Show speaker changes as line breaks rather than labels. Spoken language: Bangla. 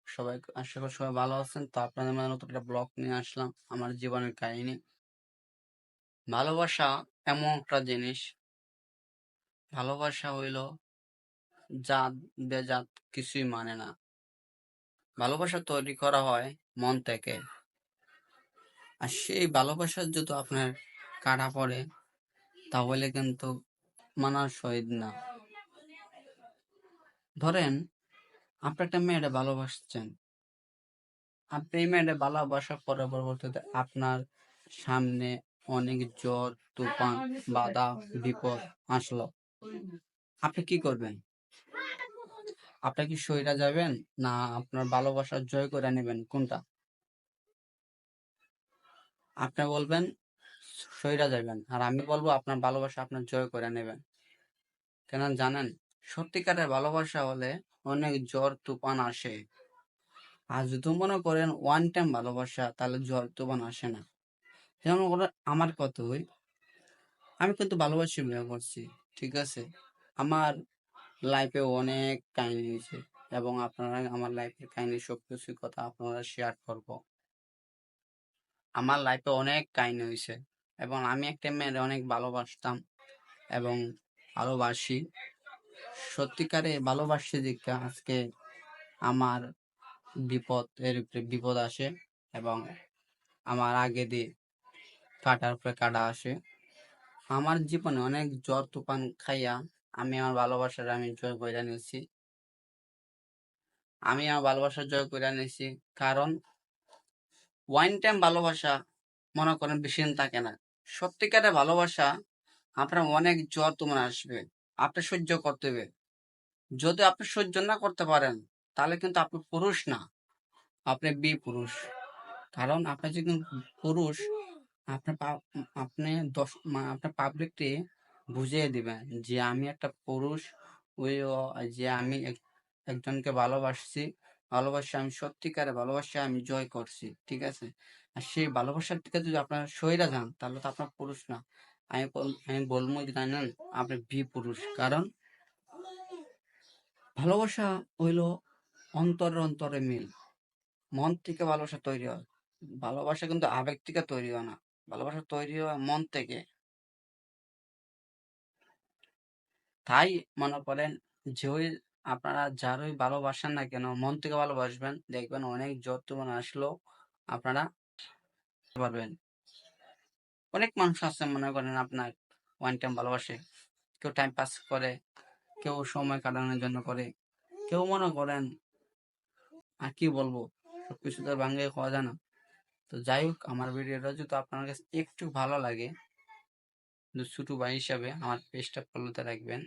সবাই আশা করি সবাই ভালো আছেন। তো আপনাদের মাঝে নতুন একটা ব্লগ নিয়ে আসলাম আমার জীবনের কাহিনী। ভালোবাসা এমন একটা জিনিস, ভালোবাসা হইল জাত বেজাত কিছুই মানে না। ভালোবাসা তৈরি করা হয় মন থেকে, আর সেই ভালোবাসা যদি আপনার কাটা পড়ে তাহলে কিন্তু মানার সহিত না। ধরেন আপনি একটা মেয়েটা ভালোবাসছেন, আপনি এই মেয়েটা ভালোবাসার পরে পরবর্তীতে আপনার সামনে অনেক ঝড় তুফান বাধা বিপদ আসলো, আপনি কি করবেন? আপনি কি সইরা যাবেন, না আপনার ভালোবাসা জয় করে নেবেন? কোনটা? আপনি বলবেন সইরা যাবেন, আর আমি বলবো আপনার ভালোবাসা আপনার জয় করে নেবেন। কেন জানেন? সত্যিকারের ভালোবাসা হলে অনেক ঝড় তুফান আসে, আর যদি মনে করেন ওয়ান টাইম ভালোবাসা, তাহলে ঝড় তুফান আসে না। যেমন আমার কথাই, আমি কিন্তু ভালোবাসি বিয়ে করছি, ঠিক আছে? আমার লাইফে অনেক কাহিনী হয়েছে, এবং আপনারা আমার লাইফের কাহিনী সবকিছু কথা আপনারা শেয়ার করব। আমার লাইফে অনেক কাহিনী হয়েছে, এবং আমি একটা মেয়ের অনেক ভালোবাসতাম এবং ভালোবাসি। সত্যিকারে ভালোবাসি দিকে আজকে আমার বিপদের উপরে বিপদ আসে, এবং আমার আগে দিয়ে কাটার উপরে কাটা আসে। আমার জীবনে অনেক ঝড় তুফান খাইয়া আমি আমার ভালোবাসার আমি জয় করে নিয়েছি। আমি আমার ভালোবাসার জয় করে নিয়েছি, কারণ ওয়ান টাইম ভালোবাসা মনে করেন বেশি দিন থাকে না। সত্যিকারের ভালোবাসা আপনার অনেক ঝড় তুফান আসবে, আপনি সহ্য করতে হবে। যদি আপনি সহ্য না করতে পারেন, তাহলে কিন্তু আপনি পুরুষ না, আপনি বিপুরুষ। কারণ আপনি যদি পুরুষ, আপনি আপনি আপনার পাবলিককে বুঝিয়ে দিবেন যে আমি একটা পুরুষ, ওই যে আমি একজনকে ভালোবাসছি, ভালোবাসা আমি সত্যিকারে ভালোবাসা আমি জয় করছি, ঠিক আছে? আর সেই ভালোবাসার থেকে যদি আপনার সইরা যান, তাহলে তো আপনার পুরুষ না। আমি বলবো যে জানেন, আপনি বিপুরুষ। কারণ ভালোবাসা হইল অন্তরে অন্তরে মিল, মন থেকে ভালোবাসা তৈরি হয়। ভালোবাসা কিন্তু আবেগ থেকে তৈরি হয় না, ভালোবাসা তৈরি হয় মন থেকে। তাই মনে করেন যে আপনারা যারই ভালোবাসেন না কেন, মন থেকে ভালোবাসবেন, দেখবেন অনেক যতক্ষণ আসলো আপনারা পারবেন। অনেক মানুষ আছে মনে করেন আপনার ওয়ান টাইম ভালোবাসে, কেউ টাইম পাস করে, কেউ সময় কাটানোর জন্য করে, কেউ মনে করেন আর কি বলবো, সবকিছু তো ভাঙে খাওয়া যায় না। তো যাই হোক, আমার ভিডিওটা যদি আপনার কাছে একটু ভালো লাগে, ছোট ভাই হিসাবে আমার পেজটা ফলোতে রাখবেন।